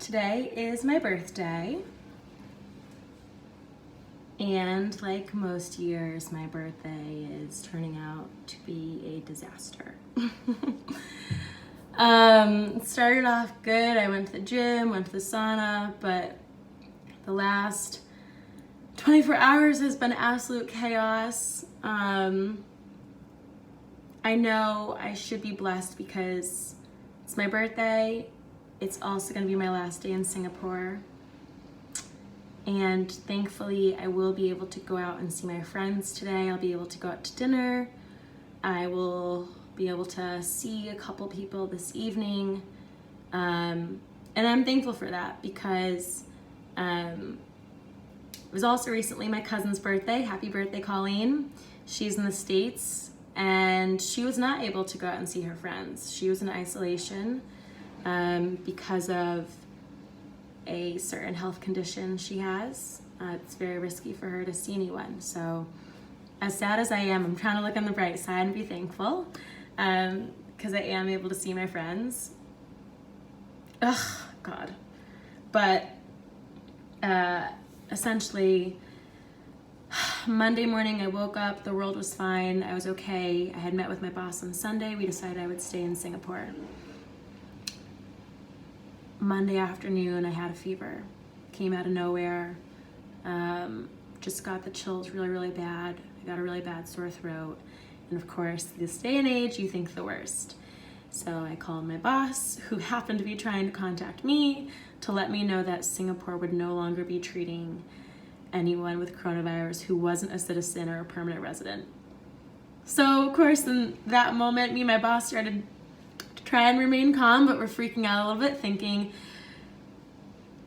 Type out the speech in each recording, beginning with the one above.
Today is my birthday, and like most years, my birthday is turning out to be a disaster. It started off good. I went to the gym, went to the sauna, but the last 24 hours has been absolute chaos. I know I should be blessed because it's my birthday. It's also going to be my last day in Singapore. And thankfully, I will be able to go out and see my friends today. I'll be able to go out to dinner. I will be able to see a couple people this evening. And I'm thankful for that because it was also recently my cousin's birthday. Happy birthday, Colleen. She's in the States and she was not able to go out and see her friends. She was in isolation because of a certain health condition she has. It's very risky for her to see anyone. So as sad as I am, I'm trying to look on the bright side and be thankful because I am able to see my friends. Ugh, God. But essentially, Monday morning I woke up, the world was fine, I was okay. I had met with my boss on Sunday. We decided I would stay in Singapore. Monday afternoon, I had a fever. Came out of nowhere. Just got the chills really, really bad. I got a really bad sore throat. And of course, this day and age, you think the worst. So I called my boss, who happened to be trying to contact me to let me know that Singapore would no longer be treating anyone with coronavirus who wasn't a citizen or a permanent resident. So of course, in that moment, me and my boss started try and remain calm, but we're freaking out a little bit, thinking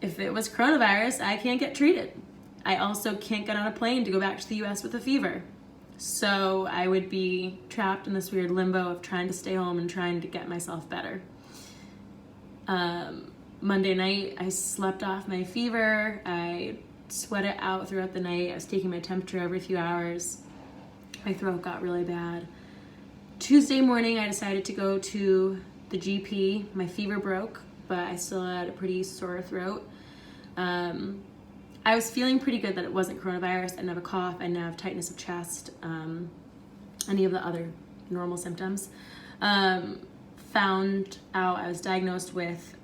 if it was coronavirus, I can't get treated. I also can't get on a plane to go back to the US with a fever. So I would be trapped in this weird limbo of trying to stay home and trying to get myself better. Monday night, I slept off my fever. I sweated out throughout the night. I was taking my temperature every few hours. My throat got really bad. Tuesday morning, I decided to go to the GP. My fever broke, but I still had a pretty sore throat. I was feeling pretty good that it wasn't coronavirus. I didn't have a cough. I didn't have tightness of chest, any of the other normal symptoms. Found out I was diagnosed with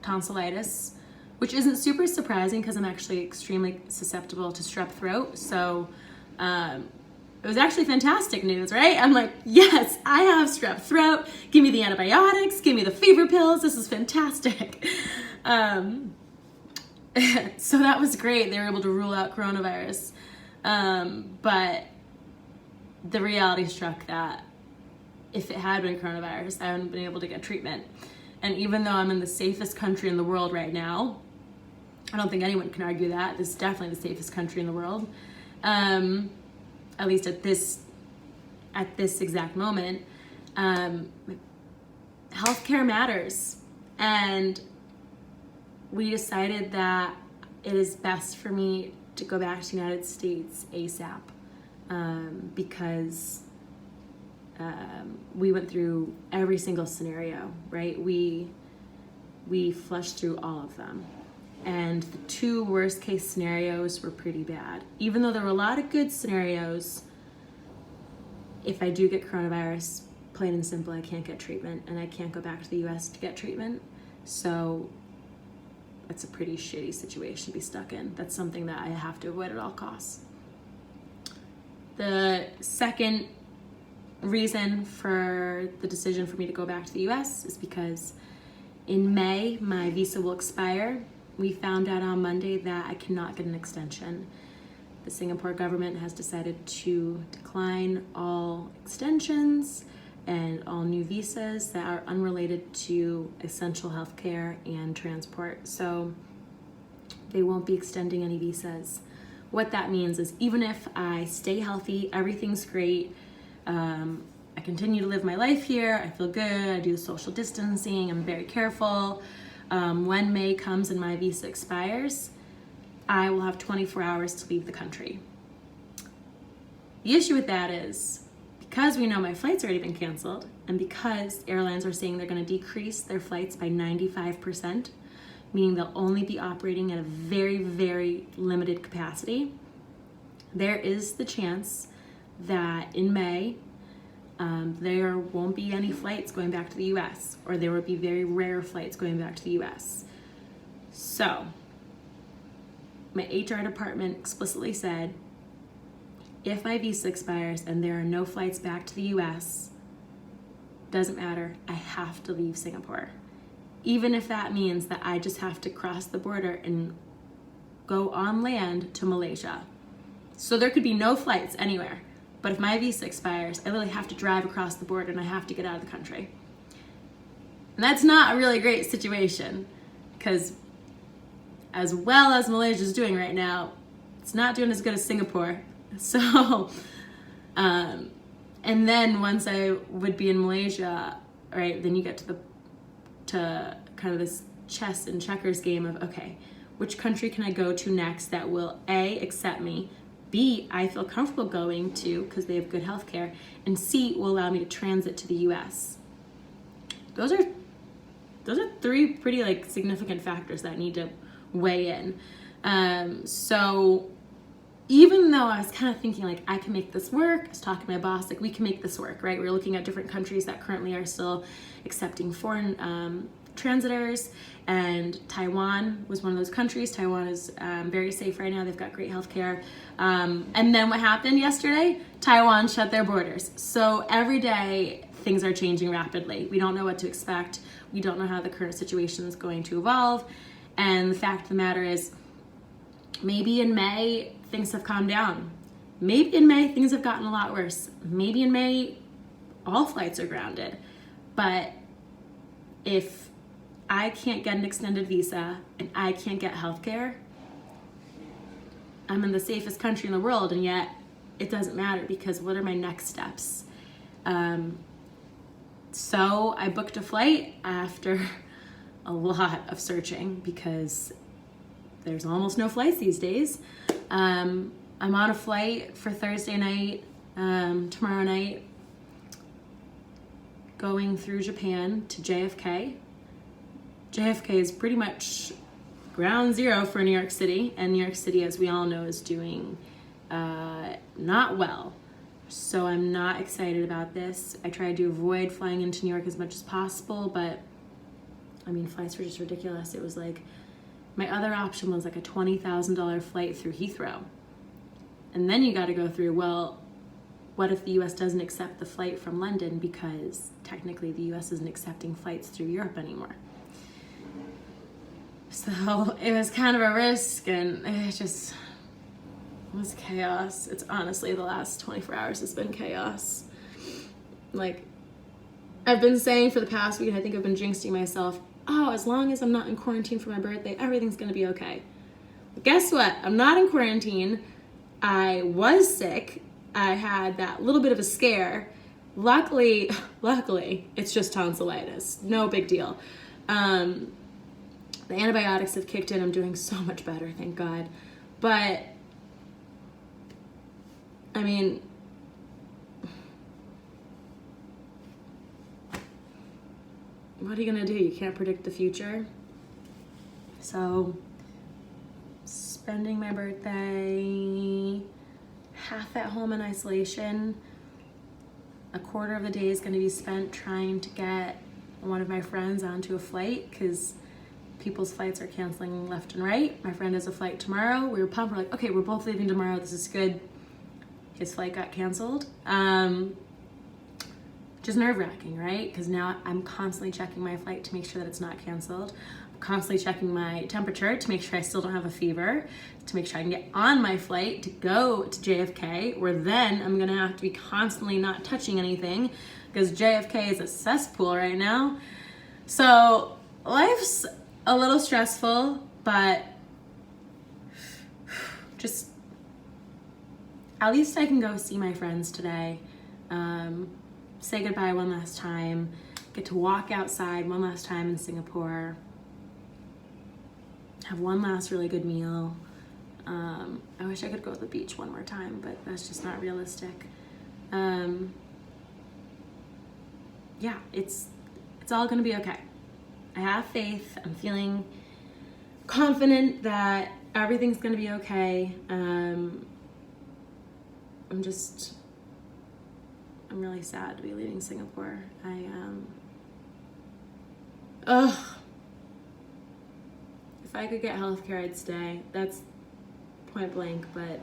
tonsillitis, which isn't super surprising because I'm actually extremely susceptible to strep throat. So it was actually fantastic news, right? I'm like, yes, I have strep throat. Give me the antibiotics, give me the fever pills. This is fantastic. So that was great. They were able to rule out coronavirus. But the reality struck that if it had been coronavirus, I wouldn't have been able to get treatment. And even though I'm in the safest country in the world right now, I don't think anyone can argue that. This is definitely the safest country in the world. At least at this exact moment, healthcare matters. And we decided that it is best for me to go back to the United States ASAP because we went through every single scenario, right? We flushed through all of them. And the two worst case scenarios were pretty bad. Even though there were a lot of good scenarios, if I do get coronavirus, plain and simple, I can't get treatment and I can't go back to the US to get treatment. So that's a pretty shitty situation to be stuck in. That's something that I have to avoid at all costs. The second reason for the decision for me to go back to the US is because in May, my visa will expire. We found out on Monday that I cannot get an extension. The Singapore government has decided to decline all extensions and all new visas that are unrelated to essential healthcare and transport. So they won't be extending any visas. What that means is even if I stay healthy, everything's great, I continue to live my life here, I feel good, I do the social distancing, I'm very careful. When May comes and my visa expires, I will have 24 hours to leave the country. The issue with that is because we know my flight's already been canceled and because airlines are saying they're going to decrease their flights by 95%, meaning they'll only be operating at a very, very limited capacity. There is the chance that in May, there won't be any flights going back to the US, or there will be very rare flights going back to the US. So, my HR department explicitly said, if my visa expires and there are no flights back to the US, doesn't matter, I have to leave Singapore. Even if that means that I just have to cross the border and go on land to Malaysia. So there could be no flights anywhere. But if my visa expires, I literally have to drive across the border and I have to get out of the country. And that's not a really great situation, because as well as Malaysia is doing right now, it's not doing as good as Singapore. So, and then once I would be in Malaysia, right, then you get to kind of this chess and checkers game of, okay, which country can I go to next that will A, accept me, B, I feel comfortable going to because they have good health care, and C, will allow me to transit to the US. Those are three pretty like significant factors that need to weigh in. So even though I was kind of thinking like I can make this work, I was talking to my boss, like we can make this work, right? We're looking at different countries that currently are still accepting foreign transitors, and Taiwan was one of those countries. Taiwan is very safe right now. They've got great healthcare. And then what happened yesterday? Taiwan shut their borders. So every day things are changing rapidly. We don't know what to expect. We don't know how the current situation is going to evolve. And the fact of the matter is, maybe in May things have calmed down. Maybe in May things have gotten a lot worse. Maybe in May all flights are grounded. But if I can't get an extended visa and I can't get healthcare, I'm in the safest country in the world, and yet it doesn't matter, because what are my next steps? So I booked a flight after a lot of searching, because there's almost no flights these days. I'm on a flight for Thursday night, tomorrow night, going through Japan to JFK. JFK is pretty much ground zero for New York City, and New York City, as we all know, is doing not well. So I'm not excited about this. I tried to avoid flying into New York as much as possible, but I mean, flights were just ridiculous. It was like, my other option was like a $20,000 flight through Heathrow. And then you got to go through, well, what if the US doesn't accept the flight from London, because technically the US isn't accepting flights through Europe anymore. So it was kind of a risk, and it just was chaos. It's honestly, the last 24 hours has been chaos. Like, I've been saying for the past week, I think I've been jinxing myself, oh, as long as I'm not in quarantine for my birthday, everything's gonna be okay. But guess what? I'm not in quarantine. I was sick. I had that little bit of a scare. Luckily, it's just tonsillitis. No big deal. The antibiotics have kicked in. I'm doing so much better, thank God. But, I mean, what are you gonna do? You can't predict the future. So, spending my birthday half at home in isolation. A quarter of the day is gonna be spent trying to get one of my friends onto a flight, because people's flights are canceling left and right. My friend has a flight tomorrow. We were pumped. We're like, okay, we're both leaving tomorrow. This is good. His flight got canceled. Just nerve-wracking, right? Because now I'm constantly checking my flight to make sure that it's not canceled. I'm constantly checking my temperature to make sure I still don't have a fever, to make sure I can get on my flight to go to JFK, where then I'm gonna have to be constantly not touching anything, because JFK is a cesspool right now. So life's a little stressful, but just at least I can go see my friends today, say goodbye one last time, get to walk outside one last time in Singapore, have one last really good meal. I wish I could go to the beach one more time, but that's just not realistic. Yeah, it's all gonna be okay. I have faith. I'm feeling confident that everything's gonna be okay. I'm really sad to be leaving Singapore. If I could get healthcare, I'd stay. That's point blank, but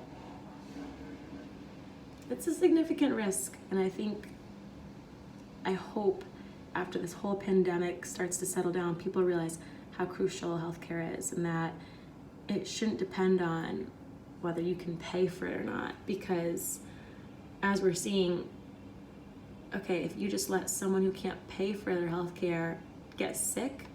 it's a significant risk. And I hope after this whole pandemic starts to settle down, people realize how crucial healthcare is and that it shouldn't depend on whether you can pay for it or not. Because as we're seeing, okay, if you just let someone who can't pay for their healthcare get sick,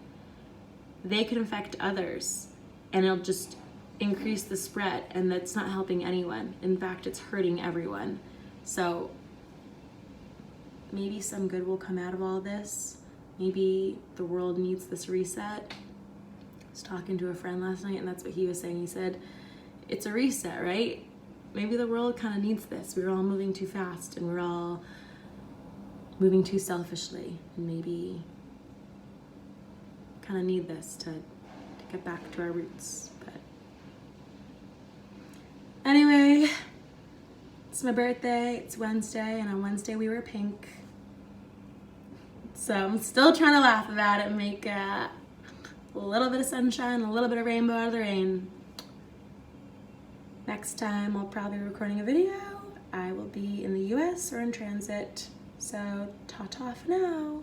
they could infect others and it'll just increase the spread, and that's not helping anyone. In fact, it's hurting everyone. So maybe some good will come out of all this. Maybe the world needs this reset. I was talking to a friend last night and that's what he was saying. He said, it's a reset, right? Maybe the world kind of needs this. We're all moving too fast and we're all moving too selfishly, and maybe kind of need this to get back to our roots. But anyway, it's my birthday, it's Wednesday, and on Wednesday we wear pink. So I'm still trying to laugh about it and make a little bit of sunshine, a little bit of rainbow out of the rain. Next time I'll probably be recording a video. I will be in the US or in transit. So ta-ta for now.